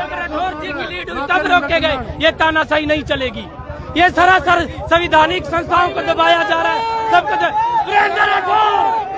जब राठौर जी की लीड हुई तब रोके गए। ये तानाशाही नहीं चलेगी। ये सरासर संवैधानिक संस्थाओं को दबाया जा रहा है। सबको वीरेंद्र राठौर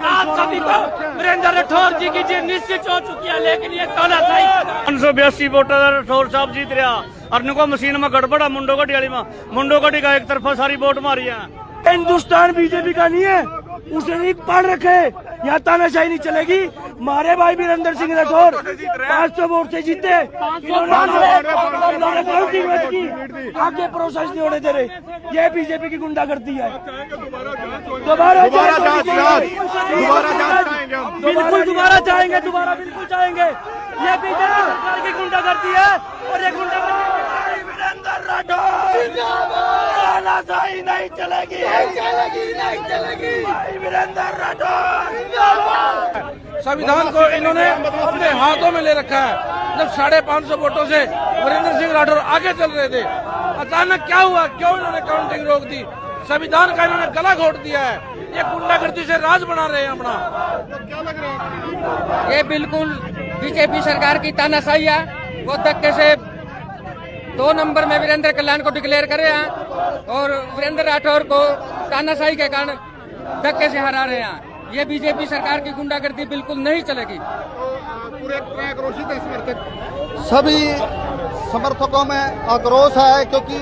आप सभी को वीरेंद्र राठौर जी की जीत निश्चित हो चुकी है, लेकिन ये तानाशाही 582 वोटर राठौर साहब जीत रहा और नको मशीन में गड़बड़ा मुंडो गढ़ी वाली में मुंडो गढ़ी का एक तरफा सारी वोट मारी है। हिंदुस्तान बीजेपी का नहीं है, उसे नहीं पढ़ रखे। यहाँ तानाशाही नहीं चलेगी। मारे भाई वीरेंद्र सिंह राठौर 500 वोट से जीते। आगे प्रोसेस नहीं होने दे रहे। ये बीजेपी की गुंडागर्दी है। दोबारा बिल्कुल दोबारा चाहेंगे, दोबारा बिल्कुल चाहेंगे। ये बीजेपी सरकार की गुंडागर्दी है और ये गुंडागर्दी वीरेंद्र राठौर तानाशाही नहीं चलेगी, नहीं चलेगी। वीरेंद्र राठौर संविधान को इन्होंने अपने हाथों में ले रखा है। जब 550 वोटों से वीरेंद्र सिंह राठौर आगे चल रहे थे, अचानक क्या हुआ? क्यों इन्होंने काउंटिंग रोक दी? संविधान का इन्होंने गला घोट दिया है। ये गुंडागर्दी से राज बना रहे हैं अपना। क्या लग रहा है? ये बिल्कुल बीजेपी सरकार की तानाशाही है। वो धक्के से 2 नंबर में वीरेंद्र कल्याण को डिक्लेयर करे हैं और वीरेंद्र राठौर को तानाशाही के कारण धक्के से हरा रहे हैं। ये बीजेपी सरकार की गुंडागर्दी बिल्कुल नहीं चलेगी। पूरे आक्रोशित है समर्थक, सभी समर्थकों में आक्रोश है क्योंकि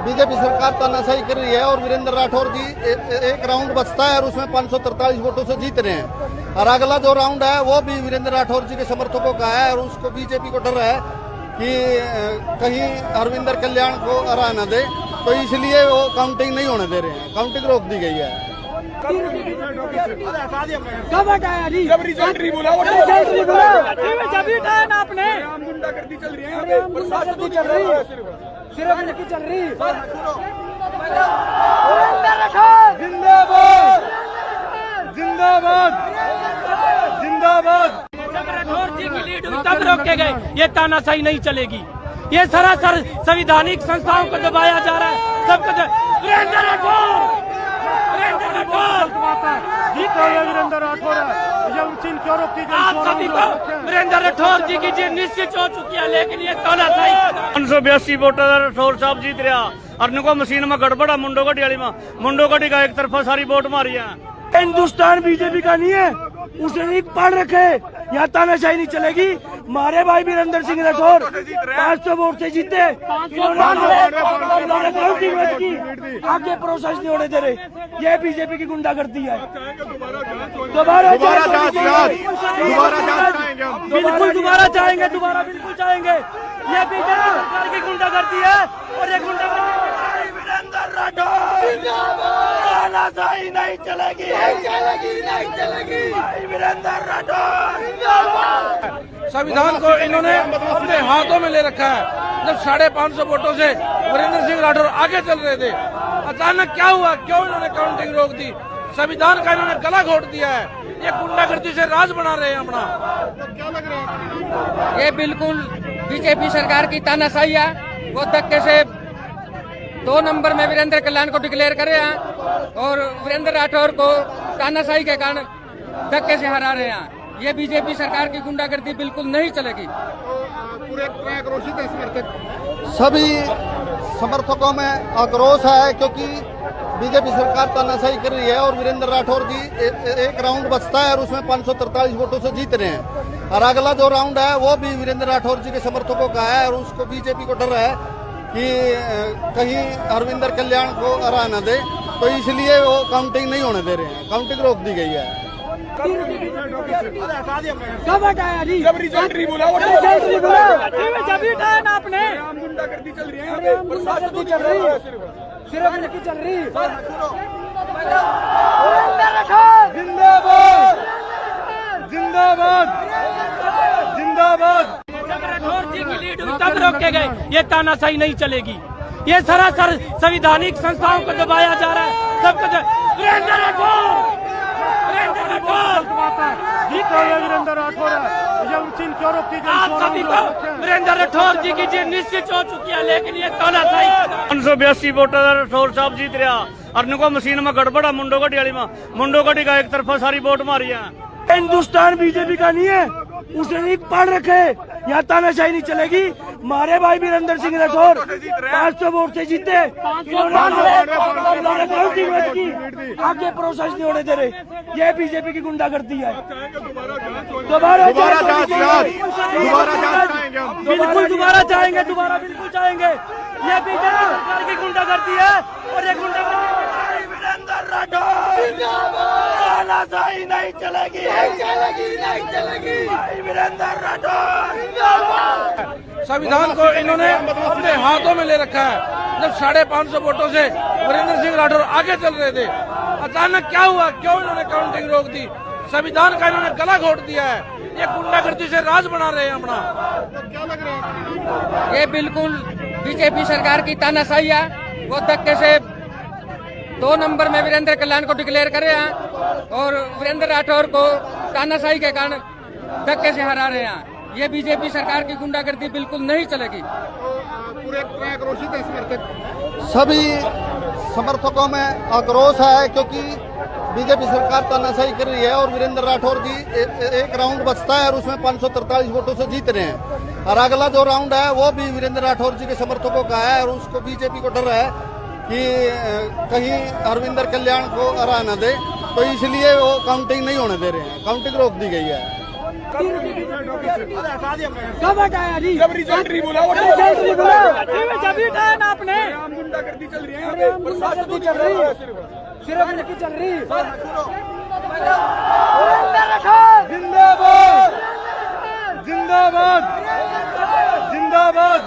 बीजेपी सरकार तानाशाही कर रही है और वीरेंद्र राठौर जी एक राउंड बचता है और उसमें 543 वोटों से जीत रहे हैं और अगला जो राउंड है वो भी वीरेंद्र राठौर जी के समर्थकों का है और उसको बीजेपी को डर है कि कहीं हरविंदर कल्याण को हरा न दे, तो इसलिए वो काउंटिंग नहीं होने दे रहे हैं। काउंटिंग रोक दी गई है। कब हटाया जी? जब रिजल्ट नहीं बोला जब ही हटाया ना आपने। गुंडागर्दी चल रही है, गुंडागर्दी चल रही है, सिर्फ इनकी चल रही है। जिंदाबाद जिंदाबाद जिंदाबाद। जब राठौर जी की लीड हुई तब रोके गए। ये तानाशाही नहीं चलेगी। ये सरासर संवैधानिक संस्थाओं को दबाया जा रहा है। सबको वीरेंद्र राठौर आप सभी को वीरेंद्र राठौर जी की जीत निश्चित हो चुकी है, लेकिन ये तानाशाही 582 वोटर राठौर साहब जीत रहा और नको मशीन में गड़बड़ा मुंडो गढ़ी वाली में मुंडो गढ़ी का एक तरफा सारी वोट मारी है। हिंदुस्तान बीजेपी का नहीं है, उसे नहीं पढ़ रखे। यहाँ तानाशाही नहीं चलेगी। मारे भाई वीरेंद्र सिंह राठौर 500 वोट से जीते। आगे प्रोसेस नहीं होने दे रहे। ये बीजेपी की गुंडागर्दी है। दोबारा बिल्कुल दोबारा चाहेंगे, दोबारा बिल्कुल चाहेंगे। ये बीजेपी सरकार की गुंडागर्दी है और ये गुंडागर्दी वीरेंद्र राठौर तानाशाही नहीं चलेगी, नहीं चलेगी। वीरेंद्र राठौर संविधान को इन्होंने अपने हाथों में ले रखा है। जब 550 वोटों से वीरेंद्र सिंह राठौर आगे चल रहे थे, अचानक क्या हुआ? क्यों इन्होंने काउंटिंग रोक दी? संविधान का इन्होंने गला घोट दिया है। ये गुंडागर्दी से राज बना रहे हैं अपना। क्या लग रहा है? ये बिल्कुल बीजेपी सरकार की तानाशाही है। वो धक्के से 2 नंबर में वीरेंद्र कल्याण को डिक्लेयर करे हैं और वीरेंद्र राठौर को तानाशाही के कारण धक्के से हरा रहे हैं। ये बीजेपी सरकार की गुंडागर्दी बिल्कुल नहीं चलेगी। पूरे आक्रोशित है समर्थक, सभी समर्थकों में आक्रोश है क्योंकि बीजेपी सरकार तानाशाही कर रही है और वीरेंद्र राठौर जी एक राउंड बचता है और उसमें 543 वोटों से जीत रहे हैं और अगला जो राउंड है वो भी वीरेंद्र राठौर जी के समर्थकों का है और उसको बीजेपी को डर है कि कहीं हरविंदर कल्याण को हरा न दे, तो इसलिए वो काउंटिंग नहीं होने दे रहे हैं। काउंटिंग रोक दी गई है। कब हटाया जी? जब रिजल्ट नहीं बोला जब ही हटाया ना आपने। गुंडागर्दी चल रही है, गुंडागर्दी चल रही है, सिर्फ इनकी चल रही है। जिंदाबाद जिंदाबाद जिंदाबाद। जब राठौर जी की लीड हुई तब रोके गए। ये तानाशाही नहीं चलेगी। ये सरासर संवैधानिक संस्थाओं को दबाया जा रहा है। सबको वीरेंद्र राठौर आप सभी को वीरेंद्र राठौर जी की जीत निश्चित हो चुकी है, लेकिन ये तानाशाही 582 वोटर राठौर साहब जीत रहा और नको मशीन में गड़बड़ा मुंडो गढ़ी वाली में मुंडो गढ़ी का एक तरफा सारी वोट मारी है। हिंदुस्तान बीजेपी का नहीं है, उसने नहीं पढ़ रखे। यहाँ तानाशाही नहीं चलेगी। मारे भाई वीरेंद्र सिंह राठौर 500 वोट से जीते, इन्होंने काउंटिंग मत की, आगे प्रोसेस नहीं होने दे रहे। ये बीजेपी की गुंडागर्दी है। दोबारा बिल्कुल दोबारा चाहेंगे, दोबारा बिल्कुल चाहेंगे। ये बीजेपी सरकार की गुंडागर्दी है और ये गुंडागर्दी वीरेंद्र राठौर तानाशाही नहीं चलेगी, नहीं चलेगी। वीरेंद्र राठौर संविधान को इन्होंने अपने हाथों में ले रखा है। जब 550 वोटों से वीरेंद्र सिंह राठौर आगे चल रहे थे, अचानक क्या हुआ? क्यों इन्होंने काउंटिंग रोक दी? संविधान का इन्होंने गला घोट दिया है। ये गुंडागर्दी से राज बना रहे हैं अपना। ये बिल्कुल बीजेपी सरकार की तानाशाही है। वो धक्के से 2 नंबर में वीरेंद्र कल्याण को डिक्लेयर करे हैं और वीरेंद्र राठौर को तानाशाही के कारण धक्के से हरा रहे हैं। ये बीजेपी सरकार की गुंडागर्दी बिल्कुल नहीं चलेगी। सभी समर्थकों में आक्रोश है क्योंकि बीजेपी सरकार तानाशाही कर रही है और वीरेंद्र राठौर जी एक राउंड बचता है और उसमें 543 वोटों से जीत रहे हैं। और अगला जो राउंड है वो भी वीरेंद्र राठौर जी के समर्थकों का है और उसको बीजेपी को डर है कि कहीं हरविंदर कल्याण को हरा न दे, तो इसलिए वो काउंटिंग नहीं होने दे रहे हैं। काउंटिंग रोक दी गई है। कब हटाया जी? जब रिजल्ट नहीं बोला, वो रिजल्ट नहीं बोला, जब ही हटाया ना आपने। गुंडागर्दी चल रही है, गुंडागर्दी चल रही है, सिर्फ इनकी चल रही है। जिंदाबाद, जिंदाबाद, जिंदाबाद।